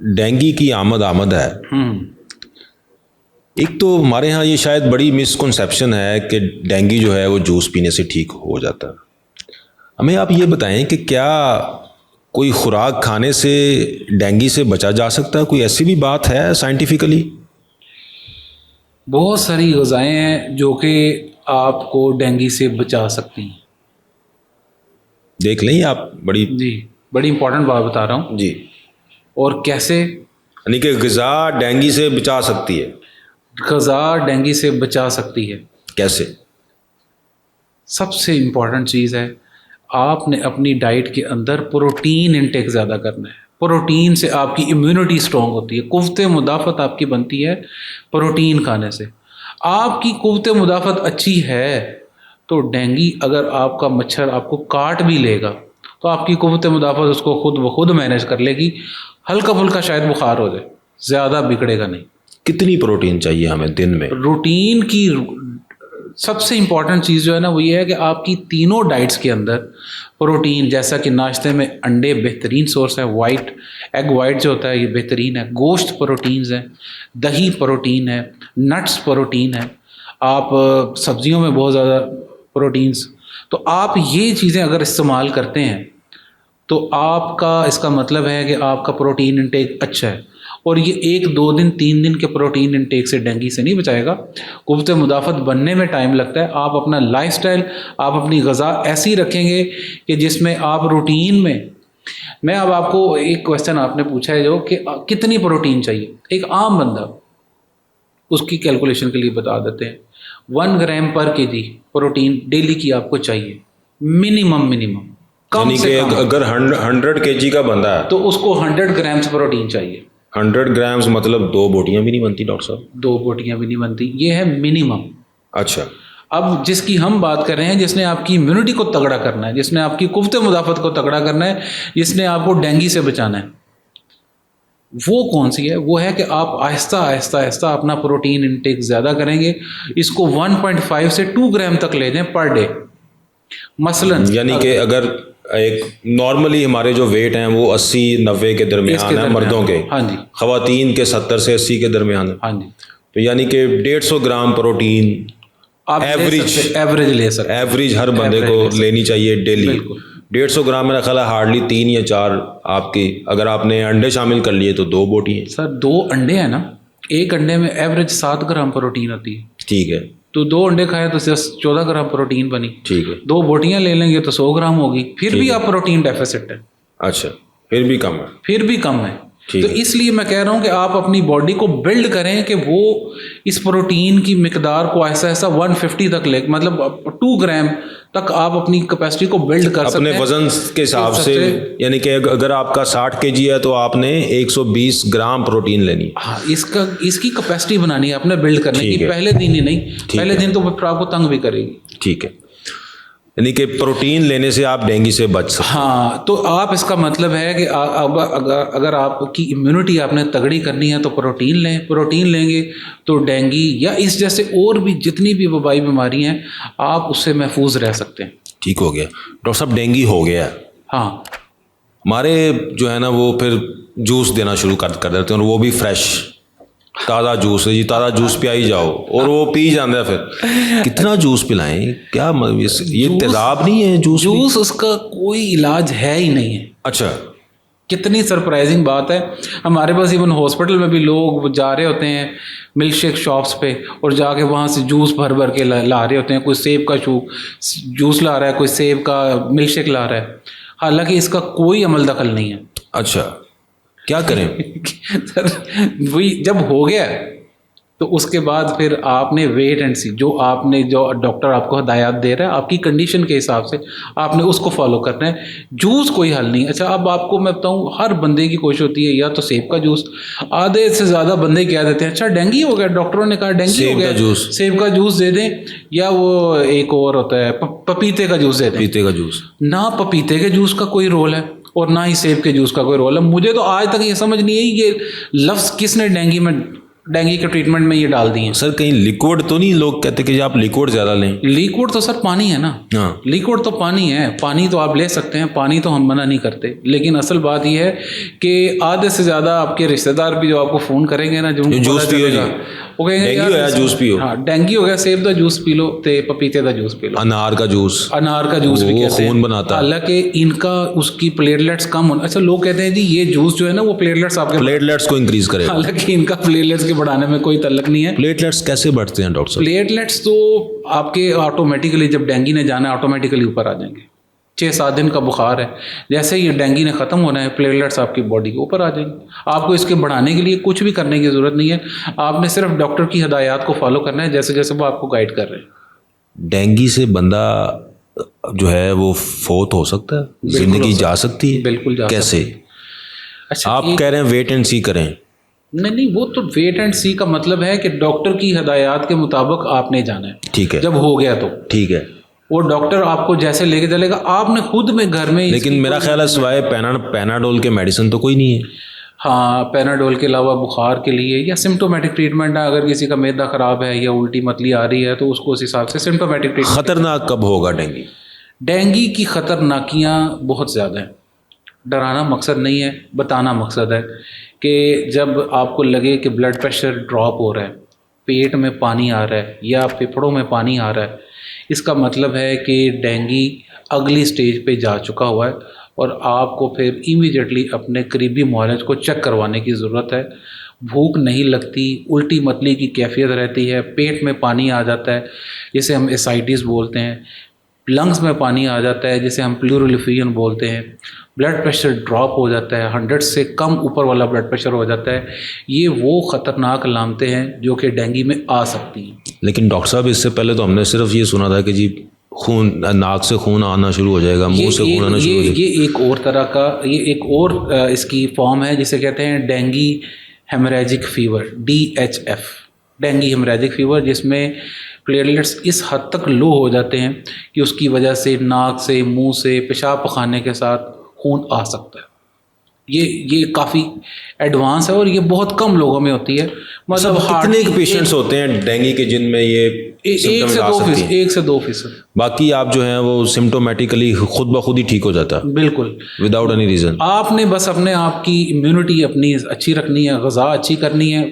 Dengue की आमद है। एक तो हमारे यहाँ ये शायद बड़ी मिसकंसेप्शन है कि डेंगू जो है वो जूस पीने से ठीक हो जाता है। हमें आप ये बताएं कि क्या कोई खुराक खाने से डेंगू से बचा जा सकता है? कोई ऐसी भी बात है साइंटिफिकली? बहुत सारी ग़िज़ाएँ हैं जो कि आपको डेंगू से बचा सकती हैं। देख लें आप बड़ी इंपॉर्टेंट बात बता रहा हूँ जी। और कैसे यानी कि ग़िज़ा डेंगू से बचा सकती है। ग़िज़ा डेंगू से बचा सकती है। कैसे? सबसे इम्पॉर्टेंट चीज़ है, आपने अपनी डाइट के अंदर प्रोटीन इंटेक ज़्यादा करना है। प्रोटीन से आपकी इम्यूनिटी स्ट्रॉन्ग होती है, क़ुव्वत मुदाफ़त आपकी बनती है प्रोटीन खाने से। आपकी क़ुव्वत मुदाफ़त अच्छी है तो डेंगू अगर आपका मच्छर आपको काट भी लेगा तो आपकी क़ुव्वत मुदाफ़त उसको खुद ब खुद मैनेज कर लेगी। हल्का फुल्का शायद बुखार हो जाए, ज़्यादा बिगड़ेगा नहीं। कितनी प्रोटीन चाहिए हमें दिन में? रूटीन की सबसे इम्पॉर्टेंट चीज़ जो है ना वो ये है कि आपकी तीनों डाइट्स के अंदर प्रोटीन, जैसा कि नाश्ते में अंडे बेहतरीन सोर्स है, वाइट एग वाइट जो होता है ये बेहतरीन है, गोश्त प्रोटीन्स है, दही प्रोटीन है, नट्स प्रोटीन है, आप सब्जियों में बहुत ज़्यादा प्रोटीन्स। तो आप ये चीज़ें अगर इस्तेमाल करते हैं तो आपका इसका मतलब है कि आपका प्रोटीन इंटेक अच्छा है। और ये 1-2 दिन 3 दिन के प्रोटीन इंटेक से डेंगू से नहीं बचाएगा। क़ुव्वत मुदाफ़त बनने में टाइम लगता है। आप अपना लाइफस्टाइल, आप अपनी ग़िज़ा ऐसी रखेंगे कि जिसमें आप रूटीन में, मैं अब आपको एक क्वेश्चन आपने पूछा है जो कि कितनी प्रोटीन चाहिए, एक आम बंदा उसकी कैलकुलेशन के लिए बता देते हैं। 1 ग्राम पर केजी प्रोटीन डेली की आपको चाहिए, मिनिमम कम से कम। अगर 100 kg का बंदा है तो उसको 100 ग्राम्स प्रोटीन चाहिए। 100 ग्राम्स मतलब 2 बोटियां भी नहीं बनती डॉक्टर साहब? 2 बोटियां भी नहीं बनती, ये है मिनिमम। अच्छा। अब जिसकी हम बात कर रहे हैं, जिसने आपकी इम्यूनिटी को तगड़ा करना है, जिसने आपकी क़ुव्वत मुदाफ़त को तगड़ा करना है, जिसने आपको डेंगू से बचाना है, वो कौन सी है? वो है कि आप आहिस्ता आहिस्ता अपना प्रोटीन इंटेक ज़्यादा करेंगे। इसको 1.5 से 2 ग्राम तक ले जाएं पर डे मसलन। यानी कि अगर एक नॉर्मली हमारे जो वेट हैं वो 80-90 के दरमियान है मर्दों के। हाँ जी। ख़वातीन के 70 से 80 के दरमियान है। हाँ जी। तो यानी कि 150 ग्राम प्रोटीन आप एवरेज ले सकते हैं। एवरेज हर बंदे को लेनी चाहिए डेली। 150 ग्राम मेरा ख्याल है हार्डली 3 या 4 आपकी, अगर आपने अंडे शामिल कर लिए तो 2 बोटी हैं। सर 2 अंडे हैं ना, एक अंडे में एवरेज 7 ग्राम प्रोटीन होती है। ठीक है। तो 2 अंडे खाए तो 14 ग्राम प्रोटीन बनी। ठीक है। 2 बोटियां ले लेंगे तो 100 ग्राम होगी। फिर भी आप प्रोटीन डेफिसिट है। अच्छा, फिर भी कम है। तो इसलिए मैं कह रहा हूं कि आप अपनी बॉडी को बिल्ड करें कि वो इस प्रोटीन की मिकदार को ऐसा 150 तक ले, मतलब 2 ग्राम तक आप अपनी कैपेसिटी को बिल्ड कर सकते हैं अपने वजन के हिसाब से। यानी कि अगर आपका 60 kg है तो आपने 120 ग्राम प्रोटीन लेनी। हाँ, इसकी कैपेसिटी बनानी है आपने, बिल्ड करने की। पहले दिन ही नहीं, पहले दिन तो फिर आपको तंग भी करेगी। ठीक है। यानी कि प्रोटीन लेने से आप डेंगू से बच सकते हैं। हाँ, तो आप इसका मतलब है कि अगर आपकी इम्यूनिटी आपने तगड़ी करनी है तो प्रोटीन लें। प्रोटीन लेंगे तो डेंगू या इस जैसे और भी जितनी भी वबाई बीमारी हैं आप उससे महफूज रह सकते हैं। ठीक हो गया डॉक्टर साहब, डेंगू हो गया। हाँ, हमारे जो है ना वो फिर जूस देना शुरू कर देते हैं, और वो भी फ्रेश ताज़ा जूस है जी, ताज़ा जूस पिलाई जाओ और वो पी जाता है। फिर कितना जूस पिलाएं? क्या ये तेजाब नहीं है जूस उसका कोई इलाज है ही नहीं है। अच्छा। कितनी सरप्राइजिंग बात है, हमारे पास इवन हॉस्पिटल में भी लोग जा रहे होते हैं मिल्क शेक शॉप्स पे और जाके वहाँ से जूस भर के ला रहे होते हैं। कोई सेब का जूस ला रहा है, कोई सेब का मिल्क शेक ला रहा है, हालांकि इसका कोई अमल दखल नहीं है। अच्छा, क्या करें? सर वही जब हो गया तो उसके बाद फिर आपने वेट एंड सी, जो डॉक्टर आपको हिदायत दे रहा है आपकी कंडीशन के हिसाब से आपने उसको फॉलो करना है। जूस कोई हल नहीं। अच्छा, अब आपको मैं बताऊं, हर बंदे की कोशिश होती है या तो सेब का जूस, आधे से ज़्यादा बंदे क्या देते हैं, अच्छा डेंगू हो गया, डॉक्टरों ने कहा डेंगू हो गया, सेब का जूस दे दें, या वो एक और होता है पपीते का जूस दे दें। पपीते का जूस ना, पपीते के जूस का कोई रोल है और ना ही सेब के जूस का कोई रोल है। मुझे तो आज तक ये समझ नहीं आई ये लफ्ज़ किसने डेंगू में डेंगू के ट्रीटमेंट में ये डाल दिए। सर कहीं लिक्विड तो नहीं, लोग कहते कि आप लिक्विड ज़्यादा लें? लिक्विड तो सर पानी है ना, हाँ, लिक्विड तो पानी है, पानी तो आप ले सकते हैं, पानी तो हम मना नहीं करते, लेकिन असल बात यह है कि आधे से ज़्यादा आपके रिश्तेदार भी जो आपको फ़ोन करेंगे ना, जो उनको जूस पता पियो जी, चलेगा, वो कहेंगे डेंगू है जूस पियो। हाँ डेंगू हो गया, सेब का जूस पी लो, ते पपीते का जूस पी लो, अनार का जूस, अनार का जूस भी वो कहते हैं, खून बनाता है। हालांकि इनका उसकी प्लेटलेट्स कम होना, अच्छा लोग कहते हैं जी ये जूस जो है ना वो प्लेटलेट्स आपके, प्लेटलेट्स को इंक्रीज करेगा। हालांकि इनका प्लेटलेट्स के बढ़ाने में कोई तल्लक नहीं है। प्लेटलेट्स कैसे बढ़ते हैं डॉक्टर साहब? प्लेटलेट्स तो आपके ऑटोमेटिकली, जब डेंगू ने जाना है ऑटोमेटिकली ऊपर आ जाएंगे। 6-7 दिन का बुखार है, जैसे ही डेंगू ने ख़त्म होना है प्लेटलेट्स आपकी बॉडी के ऊपर आ जाएंगे। आपको इसके बढ़ाने के लिए कुछ भी करने की ज़रूरत नहीं है, आपने सिर्फ डॉक्टर की हिदायत को फॉलो करना है जैसे जैसे वो आपको गाइड कर रहे हैं। डेंगू से बंदा जो है वो फोत हो सकता है, जिंदगी जा सकती है? बिल्कुल जा कैसे? अच्छा आप कह रहे हैं वेट एंड सी करें? नहीं, वो तो वेट एंड सी का मतलब है कि डॉक्टर की हिदायत के मुताबिक आपने जाना है। ठीक है, जब हो गया तो ठीक है, वो डॉक्टर आपको जैसे लेके चलेगा, आपने खुद में घर में लेकिन मेरा ख्याल है सिवाय पैनाडोल के मेडिसिन तो कोई नहीं है। हाँ, पैनाडोल के अलावा बुखार के लिए या सिम्टोमेटिक ट्रीटमेंट है, अगर किसी का मैदा ख़राब है या उल्टी मतली आ रही है तो उसको उस हिसाब से सिम्टोमेटिक ट्रीटमेंट। खतरनाक कब होगा डेंगू? डेंगू की खतरनाकियाँ बहुत ज़्यादा हैं। डराना मकसद नहीं है, बताना मकसद है कि जब आपको लगे कि ब्लड प्रेशर ड्रॉप हो रहा है, पेट में पानी आ रहा है या फेफड़ों में पानी आ रहा है, इसका मतलब है कि डेंगू अगली स्टेज पे जा चुका हुआ है और आपको फिर इमीडिएटली अपने करीबी मुआलिज को चेक करवाने की ज़रूरत है। भूख नहीं लगती, उल्टी मतली की कैफियत रहती है, पेट में पानी आ जाता है जिसे हम एसाइटिस बोलते हैं, लंग्स में पानी आ जाता है जिसे हम प्लूरल एफ्यूजन बोलते हैं, ब्लड प्रेशर ड्रॉप हो जाता है, 100 से कम ऊपर वाला ब्लड प्रेशर हो जाता है। ये वो ख़तरनाक अलामतें हैं जो कि डेंगू में आ सकती हैं। लेकिन डॉक्टर साहब इससे पहले तो हमने सिर्फ ये सुना था कि जी खून, नाक से खून आना शुरू हो जाएगा, मुंह से खून आना शुरू हो जाएगा। ये एक और तरह का, ये एक और इसकी फॉर्म है जिसे कहते हैं dengue haemorrhagic fever, DHF, dengue haemorrhagic fever, जिसमें प्लेटलेट्स इस हद तक लो हो जाते हैं कि उसकी वजह से नाक से, मुंह से, पेशाब पखाने के साथ खून आ सकता है। ये काफ़ी एडवांस है और ये बहुत कम लोगों में होती है। मतलब कितने पेशेंट्स होते हैं डेंगू के जिनमें ये सिम्टम्स आ सकती हैं? 1 से 2%। बाकी आप जो हैं वो सिम्टोमेटिकली खुद ब खुद ही ठीक हो जाता है बिल्कुल, विदाउट एनी रीज़न। आपने बस अपने आप की इम्यूनिटी अपनी अच्छी रखनी है, ग़िज़ा अच्छी करनी है।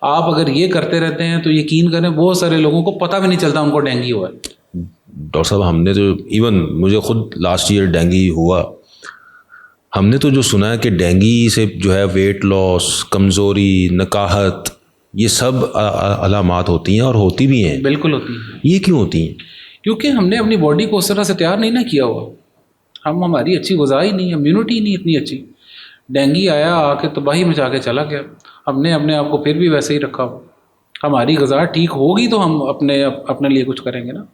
आप अगर ये करते रहते हैं तो यकीन करें बहुत सारे लोगों को पता भी नहीं चलता उनको डेंगू हुआ है। डॉक्टर साहब हमने तो इवन मुझे खुद लास्ट ईयर डेंगू हुआ, हमने तो जो सुना है कि डेंगू से जो है वेट लॉस, कमज़ोरी, नकाहत, ये सब अलामात होती हैं और होती भी हैं। बिल्कुल होती है। ये क्यों होती हैं? क्योंकि हमने अपनी बॉडी को उस तरह से तैयार नहीं ना किया हुआ, हमारी अच्छी ग़िज़ा ही नहीं है, इम्यूनिटी नहीं इतनी अच्छी। डेंगू आया, आके तबाही मचा के चला गया, हमने अपने आप को फिर भी वैसे ही रखा हुआ। हमारी ग़िज़ा ठीक होगी तो हम अपने लिए कुछ करेंगे ना।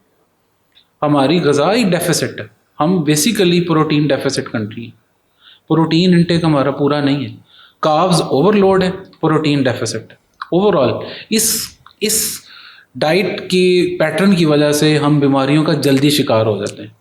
हमारी ग़िज़ा ही डेफिसिट है, हम बेसिकली प्रोटीन डेफिसिट कंट्री है, प्रोटीन इंटेक हमारा पूरा नहीं है, कार्ब्स ओवरलोड है, प्रोटीन डेफिसिट है। ओवरऑल इस डाइट के पैटर्न की वजह से हम बीमारियों का जल्दी शिकार हो जाते हैं।